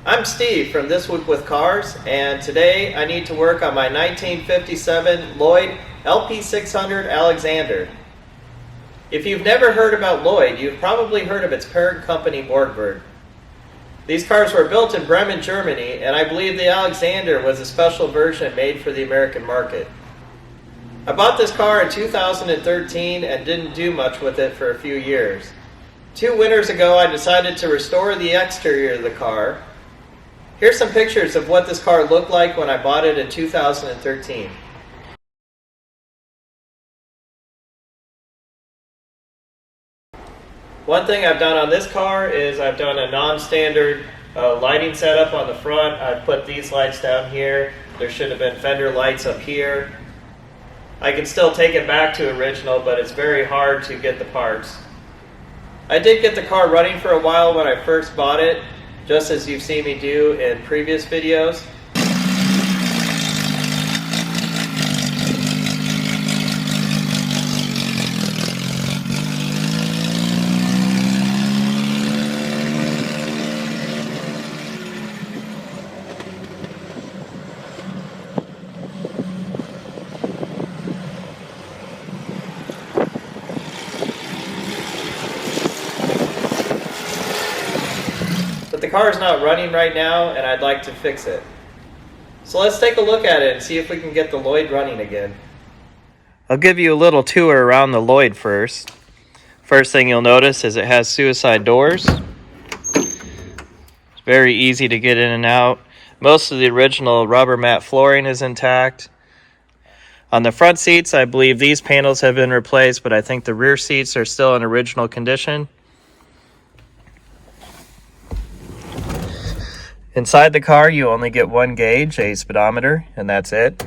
I'm Steve from This Week with Cars, and today I need to work on my 1957 Lloyd LP600 Alexander. If you've never heard about Lloyd, you've probably heard of its parent company Borgward. These cars were built in Bremen, Germany, and I believe the Alexander was a special version made for the American market. I bought this car in 2013 and didn't do much with it for a few years. 2 winters ago, I decided to restore the exterior of the car. Here's some pictures of what this car looked like when I bought it in 2013. One thing I've done on this car is I've done a non-standard lighting setup on the front. I've put these lights down here. There should have been fender lights up here. I can still take it back to original, but it's very hard to get the parts. I did get the car running for a while when I first bought it, just as you've seen me do in previous videos. But the car is not running right now, and I'd like to fix it. So let's take a look at it and see if we can get the Lloyd running again. I'll give you a little tour around the Lloyd first. First thing you'll notice is it has suicide doors. It's very easy to get in and out. Most of the original rubber mat flooring is intact. On the front seats, I believe these panels have been replaced, but I think the rear seats are still in original condition. Inside the car, you only get one gauge, a speedometer, and that's it.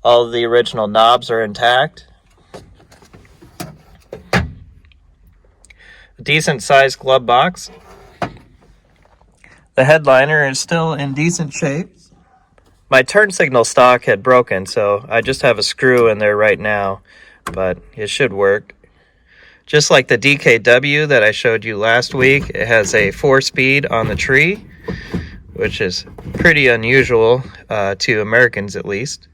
All of the original knobs are intact. A decent sized glove box. The headliner is still in decent shape. My turn signal stock had broken, so I just have a screw in there right now, but it should work. Just like the DKW that I showed you last week, it has a 4-speed on the tree, which is pretty unusual to Americans at least.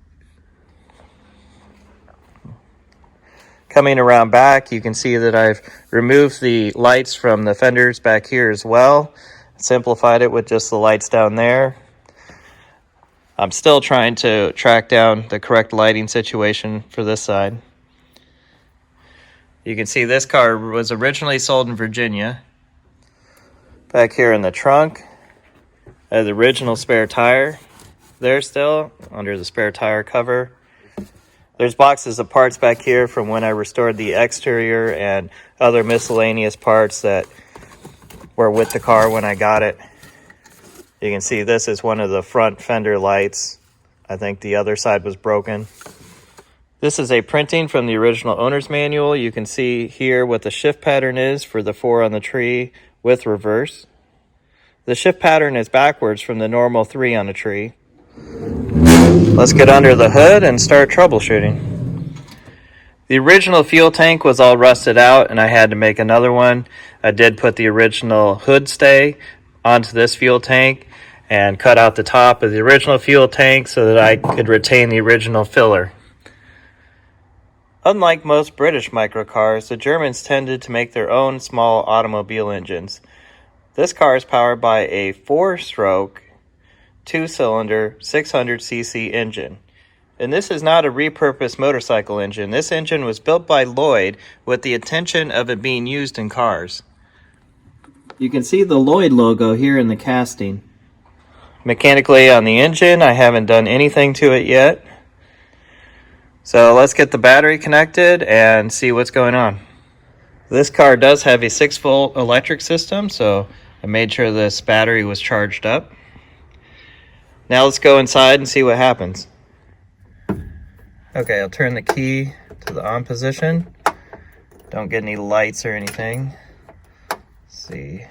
Coming around back, you can see that I've removed the lights from the fenders back here as well. Simplified it with just the lights down there. I'm still trying to track down the correct lighting situation for this side. You can see this car was originally sold in Virginia. Back here in the trunk, I have the original spare tire there still, under the spare tire cover. There's boxes of parts back here from when I restored the exterior and other miscellaneous parts that were with the car when I got it. You can see this is one of the front fender lights. I think the other side was broken. This is a printing from the original owner's manual. You can see here what the shift pattern is for the 4 on the tree with reverse. The shift pattern is backwards from the normal 3 on a tree. Let's get under the hood and start troubleshooting. The original fuel tank was all rusted out and I had to make another one. I did put the original hood stay onto this fuel tank and cut out the top of the original fuel tank so that I could retain the original filler. Unlike most British microcars, the Germans tended to make their own small automobile engines. This car is powered by a 4-stroke, 2-cylinder, 600cc engine. And this is not a repurposed motorcycle engine. This engine was built by Lloyd with the intention of it being used in cars. You can see the Lloyd logo here in the casting. Mechanically on the engine, I haven't done anything to it yet. So let's get the battery connected and see what's going on. This car does have a 6-volt electric system, so I made sure this battery was charged up. Now let's go inside and see what happens. Okay, I'll turn the key to the on position. Don't get any lights or anything. Let's see,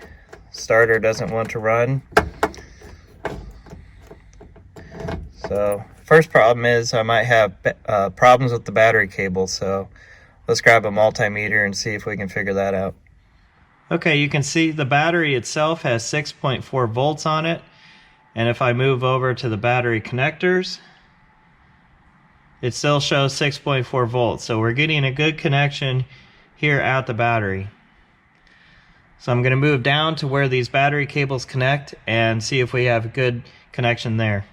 starter doesn't want to run. So first problem is I might have problems with the battery cable, so let's grab a multimeter and see if we can figure that out. Okay, you can see the battery itself has 6.4 volts on it. And if I move over to the battery connectors, it still shows 6.4 volts. So we're getting a good connection here at the battery. So I'm going to move down to where these battery cables connect and see if we have a good connection there.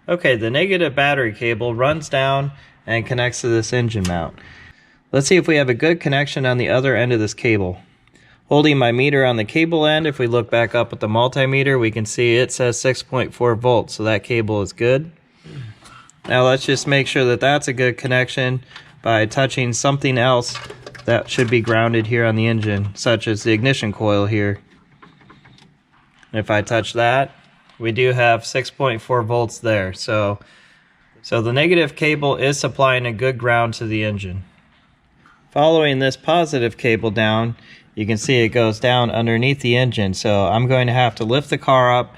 Okay, the negative battery cable runs down and connects to this engine mount. Let's see if we have a good connection on the other end of this cable. Holding my meter on the cable end, if we look back up at the multimeter, we can see it says 6.4 volts, so that cable is good. Now let's just make sure that that's a good connection by touching something else that should be grounded here on the engine, such as the ignition coil here. If I touch that, we do have 6.4 volts there. So the negative cable is supplying a good ground to the engine. Following this positive cable down, you can see it goes down underneath the engine. So I'm going to have to lift the car up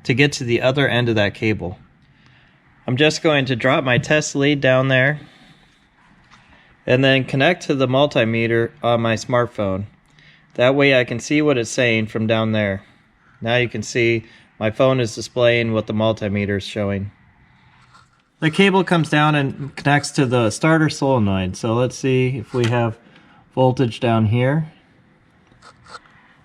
to get to the other end of that cable. I'm just going to drop my test lead down there and then connect to the multimeter on my smartphone. That way I can see what it's saying from down there. Now you can see my phone is displaying what the multimeter is showing. The cable comes down and connects to the starter solenoid. So let's see if we have voltage down here.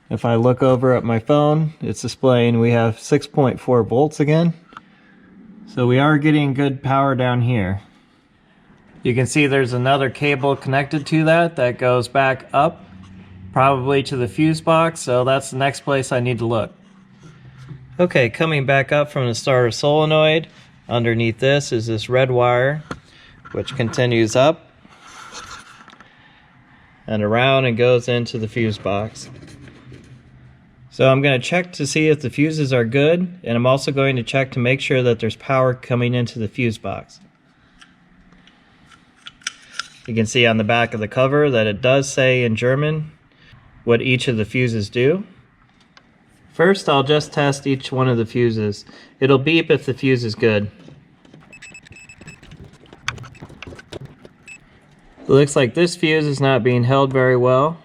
If I look over at my phone, it's displaying we have 6.4 volts again. So we are getting good power down here. You can see there's another cable connected to that goes back up, probably to the fuse box, so that's the next place I need to look. Okay, coming back up from the starter solenoid, underneath this is this red wire, which continues up and around and goes into the fuse box. So I'm going to check to see if the fuses are good, and I'm also going to check to make sure that there's power coming into the fuse box. You can see on the back of the cover that it does say in German what each of the fuses do. First, I'll just test each one of the fuses. It'll beep if the fuse is good. It looks like this fuse is not being held very well.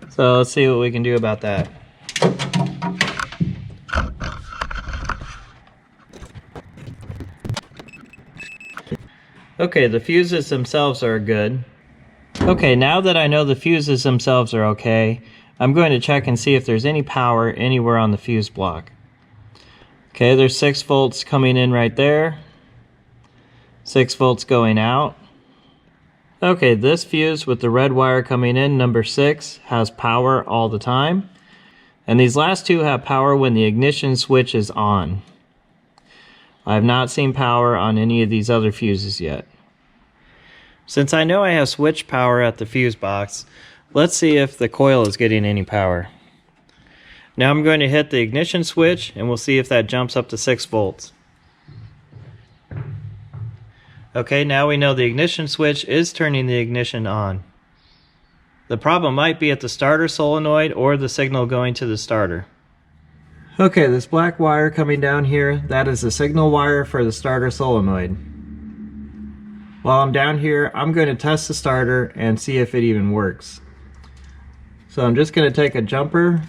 So let's see what we can do about that. Okay, the fuses themselves are good. Okay, now that I know the fuses themselves are okay, I'm going to check and see if there's any power anywhere on the fuse block. Okay, there's 6 volts coming in right there. 6 volts going out. Okay, this fuse with the red wire coming in, number 6, has power all the time. And these last two have power when the ignition switch is on. I have not seen power on any of these other fuses yet. Since I know I have switch power at the fuse box, let's see if the coil is getting any power. Now I'm going to hit the ignition switch and we'll see if that jumps up to 6 volts. Okay, now we know the ignition switch is turning the ignition on. The problem might be at the starter solenoid or the signal going to the starter. Okay, this black wire coming down here, that is the signal wire for the starter solenoid. While I'm down here, I'm going to test the starter and see if it even works. So I'm just going to take a jumper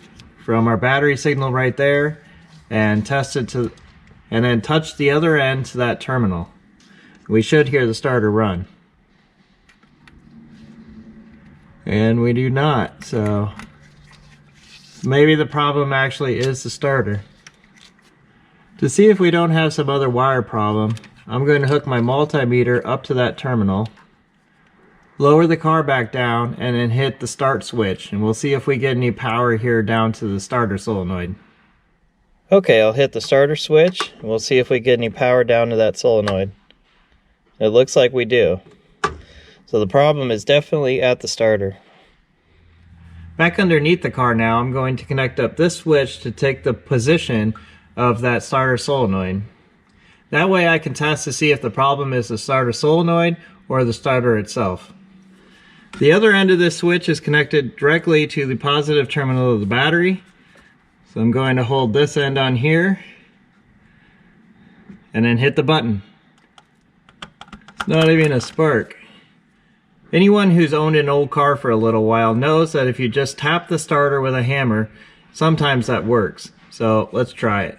from our battery signal right there and test it to, and then touch the other end to that terminal. We should hear the starter run. And we do not, so maybe the problem actually is the starter. To see if we don't have some other wire problem, I'm going to hook my multimeter up to that terminal, lower the car back down, and then hit the start switch, and we'll see if we get any power here down to the starter solenoid. Okay, I'll hit the starter switch, and we'll see if we get any power down to that solenoid. It looks like we do. So the problem is definitely at the starter. Back underneath the car now, I'm going to connect up this switch to take the position of that starter solenoid. That way I can test to see if the problem is the starter solenoid or the starter itself. The other end of this switch is connected directly to the positive terminal of the battery. So I'm going to hold this end on here and then hit the button. It's not even a spark. Anyone who's owned an old car for a little while knows that if you just tap the starter with a hammer, sometimes that works. So let's try it.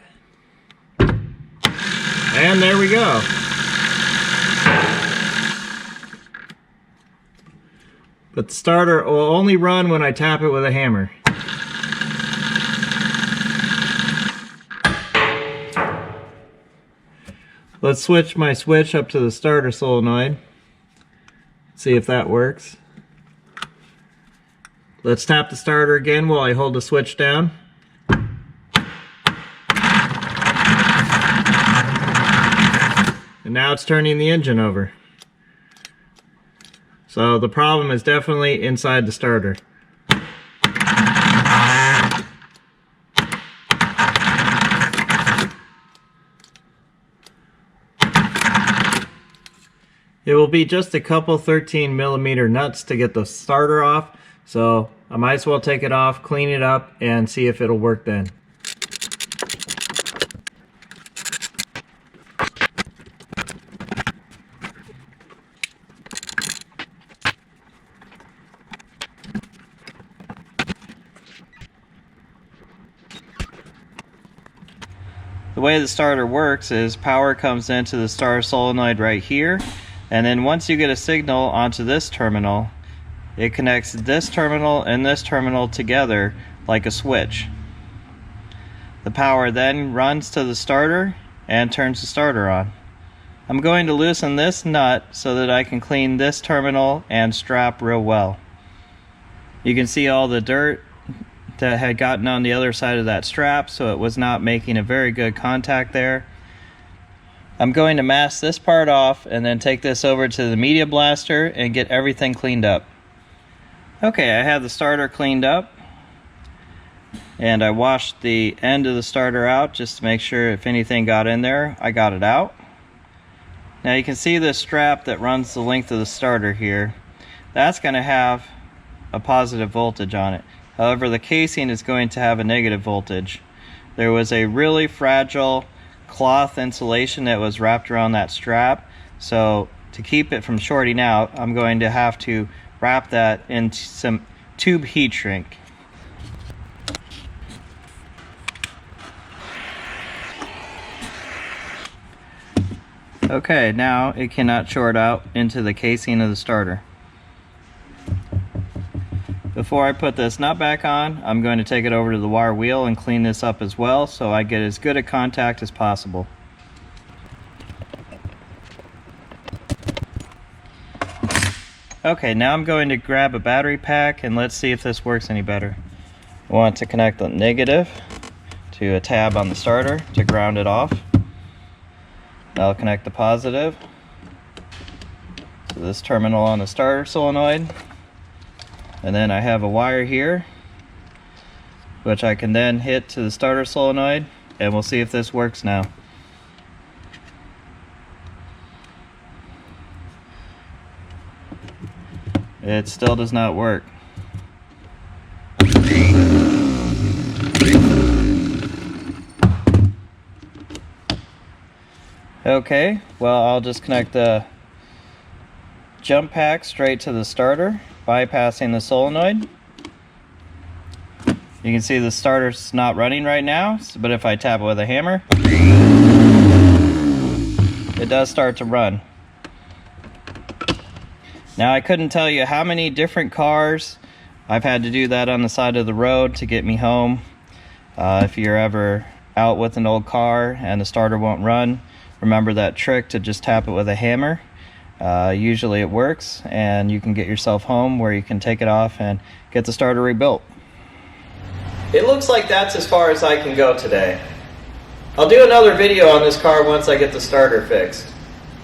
And there we go. But the starter will only run when I tap it with a hammer. Let's switch my switch up to the starter solenoid. See if that works. Let's tap the starter again while I hold the switch down. And now it's turning the engine over. So the problem is definitely inside the starter. It will be just a couple 13mm nuts to get the starter off, so I might as well take it off, clean it up, and see if it'll work then. The way the starter works is power comes into the starter solenoid right here, and then once you get a signal onto this terminal, it connects this terminal and this terminal together like a switch. The power then runs to the starter and turns the starter on. I'm going to loosen this nut so that I can clean this terminal and strap real well. You can see all the dirt that had gotten on the other side of that strap, so it was not making a very good contact there. I'm going to mask this part off and then take this over to the media blaster and get everything cleaned up. Okay, I have the starter cleaned up and I washed the end of the starter out just to make sure if anything got in there, I got it out. Now you can see this strap that runs the length of the starter here. That's going to have a positive voltage on it. However, the casing is going to have a negative voltage. There was a really fragile cloth insulation that was wrapped around that strap, so to keep it from shorting out, I'm going to have to wrap that in some tube heat shrink. Okay, now it cannot short out into the casing of the starter. Before I put this nut back on, I'm going to take it over to the wire wheel and clean this up as well so I get as good a contact as possible. Okay, now I'm going to grab a battery pack and let's see if this works any better. I want to connect the negative to a tab on the starter to ground it off. I'll connect the positive to this terminal on the starter solenoid. And then I have a wire here, which I can then hit to the starter solenoid, and we'll see if this works now. It still does not work. Okay, well, I'll just connect the jump pack straight to the starter, bypassing the solenoid. You can see the starter's not running right now, but if I tap it with a hammer, it does start to run. Now, I couldn't tell you how many different cars I've had to do that on the side of the road to get me home. If you're ever out with an old car and the starter won't run, remember that trick to just tap it with a hammer. Usually it works, and you can get yourself home where you can take it off and get the starter rebuilt. It looks like that's as far as I can go today. I'll do another video on this car once I get the starter fixed.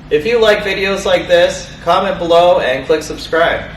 If you like videos like this, comment below and click subscribe.